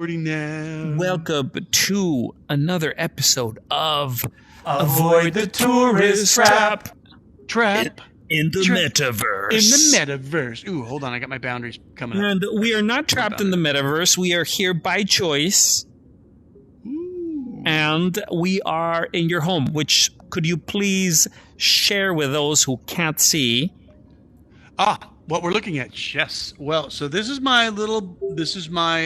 Now. Welcome to another episode of Avoid the Tourist Trap. In the Metaverse. In the Metaverse. Ooh, hold on. I got my boundaries coming up. And we are not trapped in the Metaverse. We are here by choice. Ooh. And we are in your home, which could you please share with those who can't see? What we're looking at, yes. Well, so this is my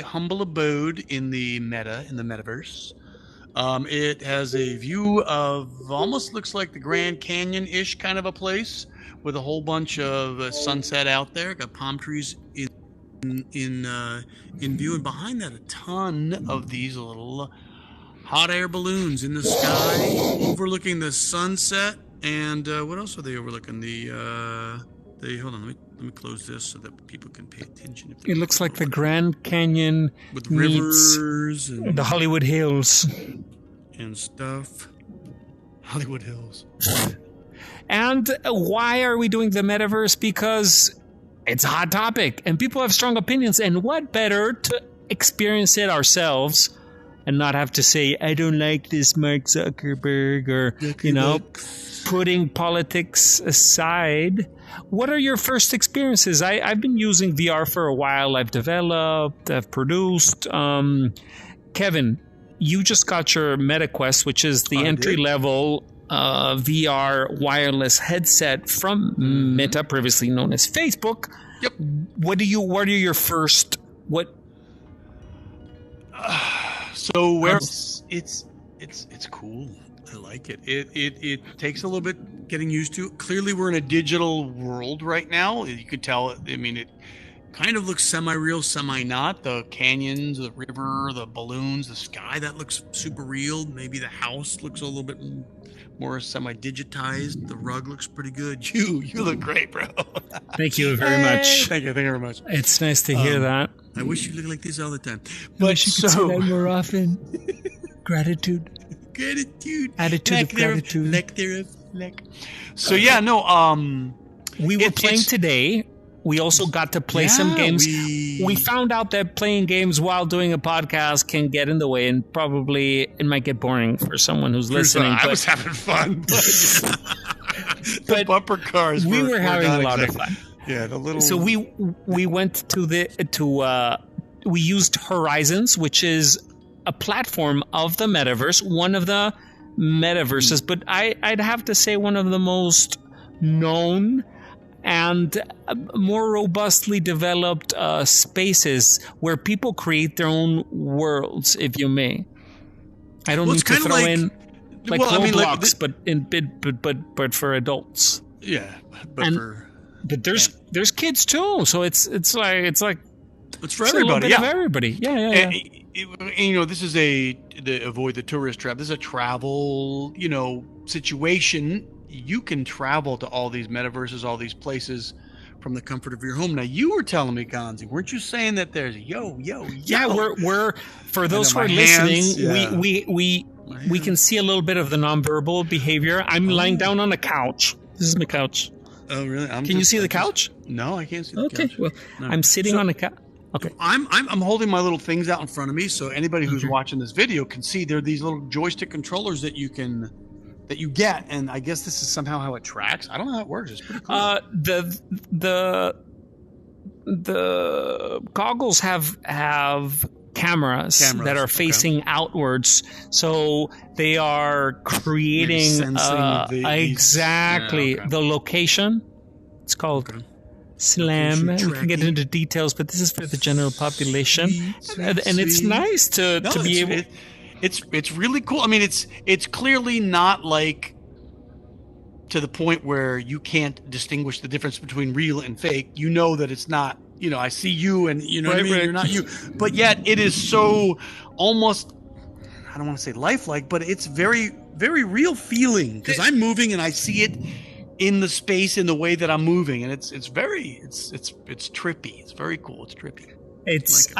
humble abode in the Metaverse. It has a view of almost looks like the Grand Canyon-ish kind of a place with a whole bunch of sunset out there. Got palm trees in view, and behind that a ton of these little hot air balloons in the sky overlooking the sunset. And what else are they overlooking? Hold on, let me close this so that people can pay attention. It looks like the Grand Canyon with rivers and the Hollywood Hills and stuff. Hollywood Hills. And why are we doing the Metaverse? Because it's a hot topic and people have strong opinions. And what better to experience it ourselves and not have to say, I don't like this Mark Zuckerberg, or, putting politics aside. What are your first experiences? I've been using VR for a while. I've developed, I've produced. Kevin, you just got your Metaquest, which is the entry-level VR wireless headset from Meta, previously known as Facebook. Yep. What are your first? What? It's cool. I like it. It takes a little bit getting used to. Clearly, we're in a digital world right now. You could tell. I mean, it kind of looks semi-real, semi-not. The canyons, the river, the balloons, the sky, that looks super real. Maybe the house looks a little bit more semi-digitized. The rug looks pretty good. You look great, bro. Thank you very much. Thank you very much. It's nice to hear that. I wish you looked like this all the time. But I wish you could say that more often. Gratitude. Attitude of gratitude. So yeah, no. We were playing today. We also got to play some games. We found out that playing games while doing a podcast can get in the way, and probably it might get boring for someone who's listening. I was having fun, but bumper cars. We were having a lot of fun. Yeah, the little. So we went we used Horizons, which is a platform of the Metaverse, one of the Metaverses, but I'd have to say one of the most known and more robustly developed spaces where people create their own worlds, if you may. I don't need to throw in like Roblox, but for adults. Yeah, but there's kids too, so it's for everybody. Of everybody. Yeah. And, this is the Avoid the Tourist Trap. This is a travel, situation. You can travel to all these metaverses, all these places from the comfort of your home. Now, you were telling me, Gonzi, weren't you saying that there's yo? Yeah, we're for those who are listening, we can see a little bit of the nonverbal behavior. I'm lying down on a couch. This is my couch. Oh, really? Can you see the couch? No, I can't see the couch. Okay, well, no. I'm sitting on a couch. Okay. I'm holding my little things out in front of me, so anybody who's watching this video can see there are these little joystick controllers that you get, and I guess this is somehow how it tracks. I don't know how it works. It's pretty cool. The goggles have cameras that are facing outwards, so they are creating the location. It's called. Slam. We can get into details, but this is for the general population, and it's nice to be able. It's really cool. I mean, it's clearly not like to the point where you can't distinguish the difference between real and fake. You know that it's not. I see you, and what I mean. You're not you, but yet it is so almost. I don't want to say lifelike, but it's very, very real feeling because I'm moving and I see it in the space in the way that I'm moving, and it's trippy. It's very cool. It's trippy. It's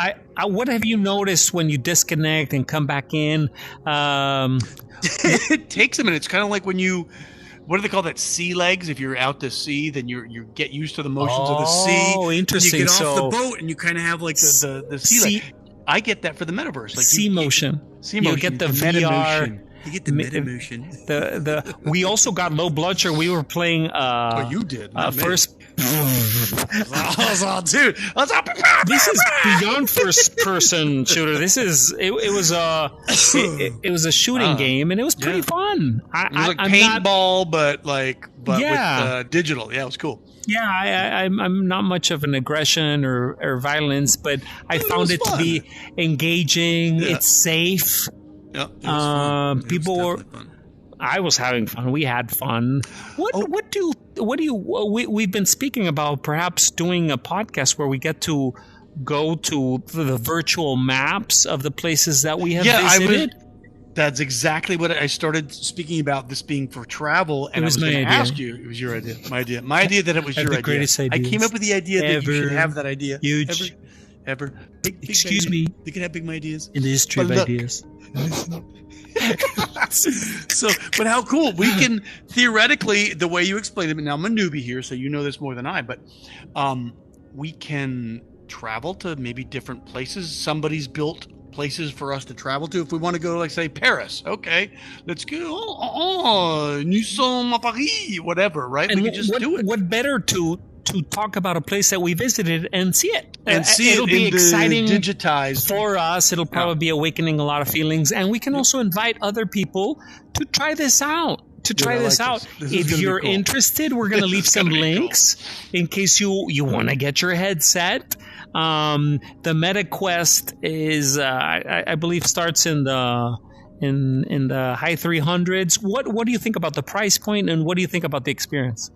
what have you noticed when you disconnect and come back in? It takes a minute. It's kind of like when you, what do they call that? Sea legs. If you're out to sea, then you get used to the motions of the sea. Oh, interesting. You get off the boat and you kind of have like the sea leg. I get that for the metaverse. Like C motion. You get the VR. You get the meta motion. We also got low blood sugar. We were playing. You did. First. Oh, dude. This is beyond first person shooter. This is it was a shooting game, and it was pretty fun. It was like paintball, but with digital. Yeah, it was cool. Yeah, I'm not much of an aggression or violence, but I found it to be engaging. Yeah. It's safe. Yeah, it was fun. People were. I was having fun. We had fun. We've been speaking about perhaps doing a podcast where we get to go to the virtual maps of the places that we have visited. That's exactly what I started speaking about, this being for travel, and I was going to ask you. It was your idea. My idea that it was your idea. I came up with the idea that you should have that idea. Huge. Ever. Excuse me. You can have big ideas. It is true ideas. But how cool. We can theoretically, the way you explained it, now I'm a newbie here, so you know this more than I, but we can travel to maybe different places. Somebody's built places for us to travel to. If we want to go, like, say, Paris, okay, let's go. Nous sommes à Paris, whatever, right? And we can just do it. What better to talk about a place that we visited and see it. And it'll be exciting, digitized for us. It'll probably be awakening a lot of feelings, and we can also invite other people to try this out. If you're interested, we're going to leave some links in case you want to get your headset. The Metaquest is, I believe, starts in the high 300s. What do you think about the price point, and what do you think about the experience?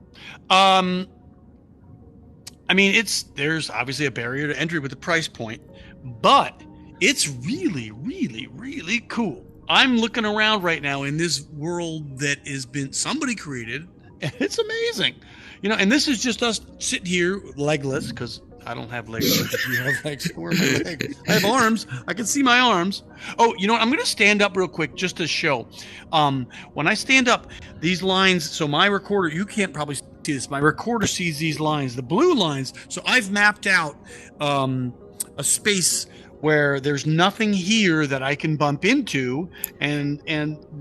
I mean, there's obviously a barrier to entry with the price point, but it's really, really, really cool. I'm looking around right now in this world that has been somebody created, and it's amazing. And this is just us sitting here legless, because I don't have legs. You have legs. Where are my legs? I have arms. I can see my arms. Oh, you know what? I'm going to stand up real quick just to show. When I stand up, these lines, so my recorder, you can't probably see this. My recorder sees these lines, the blue lines. So I've mapped out a space where there's nothing here that I can bump into, and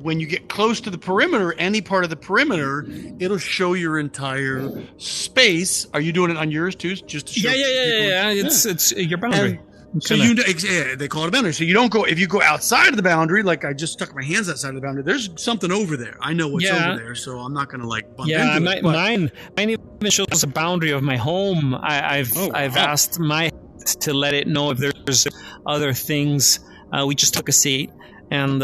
when you get close to the perimeter, any part of the perimeter, it'll show your entire space. Are you doing it on yours too, just to show? Yeah. It's your boundary. So they call it a boundary. So you don't go, if you go outside of the boundary, like I just stuck my hands outside of the boundary, there's something over there. I know what's over there, so I'm not going to bump into it. Mine even shows a boundary of my home. I've asked my to let it know if there's other things. We just took a seat, and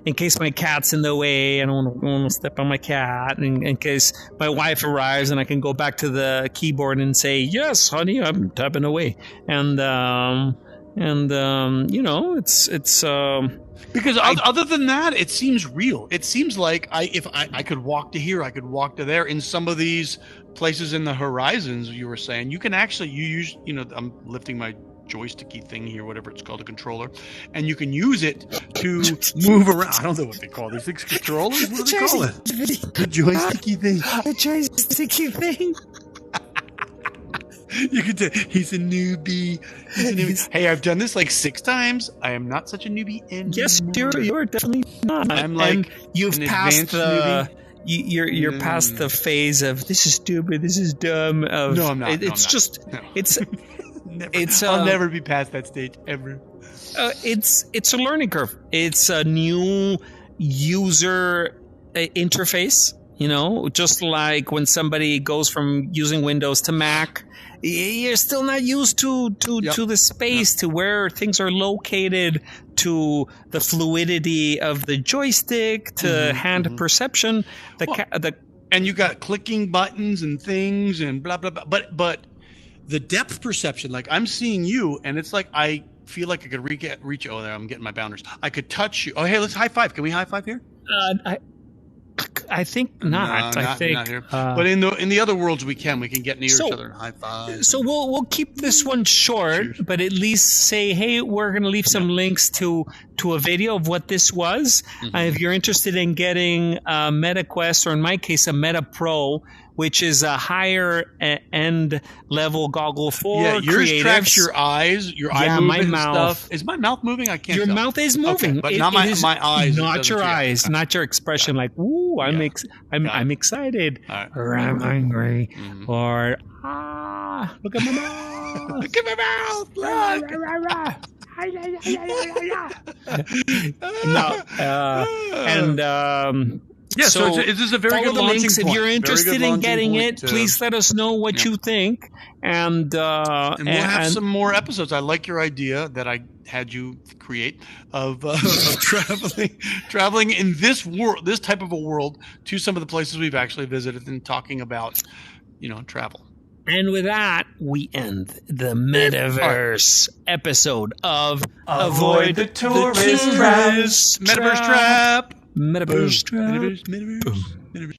in case my cat's in the way, I don't want to step on my cat. In case my wife arrives, and I can go back to the keyboard and say, "Yes, honey, I'm tapping away." And it's because other than that, it seems real. It seems like if I could walk to here, I could walk to there. In some of these places in the horizons, you were saying, you can actually I'm lifting my joysticky thing here, whatever it's called, a controller, and you can use it to move around. I don't know what they call these things. Controllers? What do they call it? The joysticky thing. The joysticky thing. You can tell he's a newbie. Hey, I've done this like 6 times. I am not such a newbie anymore. Yes, you're definitely not. I'm like, and you've passed the. You're past the phase of this is stupid, this is dumb. No, I'm not. I'll never be past that stage ever. It's a learning curve. It's a new user interface. Just like when somebody goes from using Windows to Mac, you're still not used to the space, to where things are located, to the fluidity of the joystick, to hand perception. And you got clicking buttons and things and blah blah blah. But the depth perception, like I'm seeing you, and it's like I feel like I could reach. Oh, there I'm getting my boundaries. I could touch you. Oh, hey, let's high five. Can we high five here? I think not. No, I think not here. But in the other worlds we can get near each other and high five. So we'll keep this one short, but at least say, hey, we're going to leave some links to a video of what this was. If you're interested in getting a Metaquest, or in my case a Meta Pro, which is a higher end level goggle for yours creatives. tracks your eyes, your eye movement and stuff. Is my mouth moving? I can't Your tell. mouth is moving. Okay, but not my eyes. Not your eyes. Not your expression like, ooh, I'm excited. Right. Or I'm angry. Or, look at my mouth. Look at my mouth. Look. So this is a very good launching links. point. If you're interested in getting it, please let us know what you think. And we'll have some more episodes. I like your idea that I had you create of traveling in this world, this type of a world, to some of the places we've actually visited and talking about, travel. And with that, we end the Metaverse episode of Avoid the Tourist Trap. Metaverse Trap. Metaverse Trap. Metaverse.